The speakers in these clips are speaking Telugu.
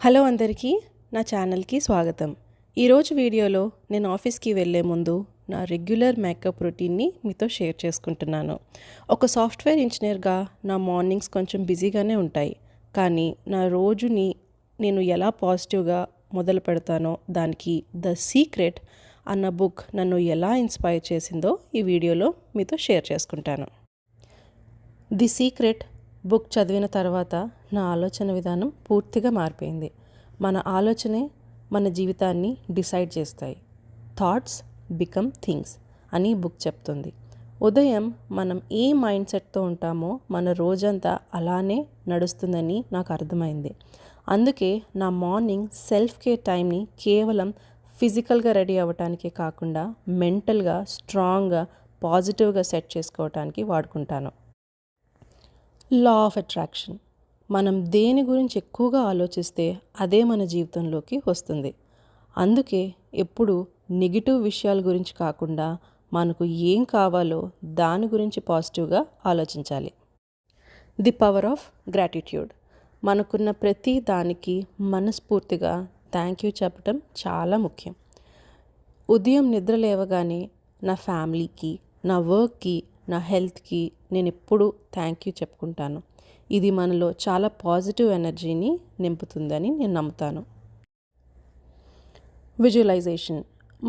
హలో అందరికీ, నా ఛానల్కి స్వాగతం. ఈరోజు వీడియోలో నేను ఆఫీస్కి వెళ్ళే ముందు నా రెగ్యులర్ మేకప్ రొటీన్ని మీతో షేర్ చేసుకుంటున్నాను. ఒక సాఫ్ట్వేర్ ఇంజనీర్గా నా మార్నింగ్స్ కొంచెం బిజీగానే ఉంటాయి. కానీ నా రోజుని నేను ఎలా పాజిటివ్గా మొదలు పెడతానో దానికి ద సీక్రెట్ అన్న బుక్ నన్ను ఎలా ఇన్స్పైర్ చేసిందో ఈ వీడియోలో మీతో షేర్ చేసుకుంటాను. ది సీక్రెట్ బుక్ చదివిన తర్వాత నా ఆలోచన విధానం పూర్తిగా మారిపోయింది. మన ఆలోచనే మన జీవితాన్ని డిసైడ్ చేస్తాయి. థాట్స్ బికమ్ థింగ్స్ అని బుక్ చెప్తుంది. ఉదయం మనం ఏ మైండ్ సెట్తో ఉంటామో మన రోజంతా అలానే నడుస్తుందని నాకు అర్థమైంది. అందుకే నా మార్నింగ్ సెల్ఫ్ కేర్ టైంని కేవలం ఫిజికల్గా రెడీ అవ్వటానికే కాకుండా మెంటల్గా స్ట్రాంగ్గా పాజిటివ్గా సెట్ చేసుకోవటానికి వాడుకుంటాను. Law of attraction. మనం దేని గురించి ఎక్కువగా ఆలోచిస్తే అదే మన జీవితంలోకి వస్తుంది. అందుకే ఎప్పుడు నెగిటివ్ విషయాల గురించి కాకుండా మనకు ఏం కావాలో దాని గురించి పాజిటివ్గా ఆలోచించాలి. The power of gratitude. మనకున్న ప్రతి దానికి మనస్ఫూర్తిగా థ్యాంక్ యూ చెప్పడం చాలా ముఖ్యం. ఉదయం నిద్ర లేవగానే నా ఫ్యామిలీకి, నా వర్క్కి, నా హెల్త్కి నేను ఎప్పుడూ థ్యాంక్ యూ చెప్పుకుంటాను. ఇది మనలో చాలా పాజిటివ్ ఎనర్జీని నింపుతుందని నేను నమ్ముతాను. విజువలైజేషన్.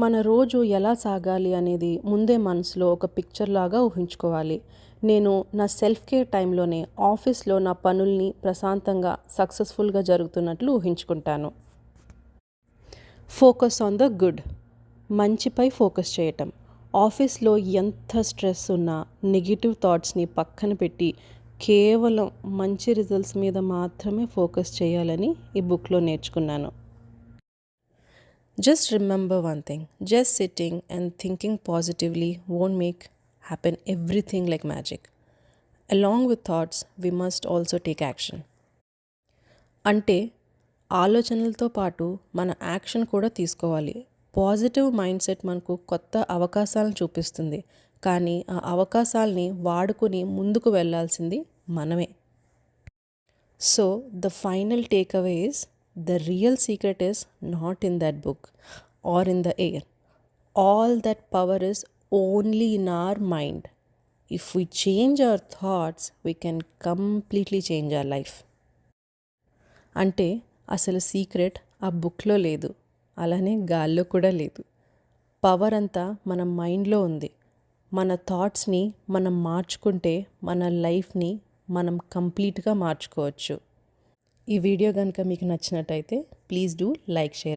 మన రోజు ఎలా సాగాలి అనేది ముందే మనసులో ఒక పిక్చర్ లాగా ఊహించుకోవాలి. నేను నా సెల్ఫ్ కేర్ టైంలోనే ఆఫీస్లో నా పనుల్ని ప్రశాంతంగా సక్సెస్ఫుల్గా జరుగుతున్నట్లు ఊహించుకుంటాను. Focus on the good. మంచిపై ఫోకస్ చేయటం. ఆఫీస్లో ఎంత స్ట్రెస్ ఉన్నా నెగిటివ్ థాట్స్ని పక్కన పెట్టి కేవలం మంచి రిజల్ట్స్ మీద మాత్రమే ఫోకస్ చేయాలని ఈ బుక్లో నేర్చుకున్నాను. Just remember one thing, just sitting and thinking positively won't make happen everything like magic. Along with thoughts we must also take action. అంటే ఆలోచనలతో పాటు మన యాక్షన్ కూడా తీసుకోవాలి. పాజిటివ్ మైండ్ సెట్ మనకు కొత్త అవకాశాలను చూపిస్తుంది, కానీ ఆ అవకాశాలని వాడుకుని ముందుకు వెళ్ళాల్సింది మనమే. So the final take away is the real secret is not in that book or in the air. All that power is only in our mind. If we change our thoughts we can completely change our life. అంటే అసలు సీక్రెట్ ఆ బుక్లో లేదు, అలానే గాల్లో కూడా లేదు. పవర్ అంతా మన మైండ్లో ఉంది. మన థాట్స్ని మనం మార్చుకుంటే మన లైఫ్ని మనం కంప్లీట్గా మార్చుకోవచ్చు. ఈ వీడియో కనుక మీకు నచ్చినట్టయితే ప్లీజ్ డూ లైక్, షేర్.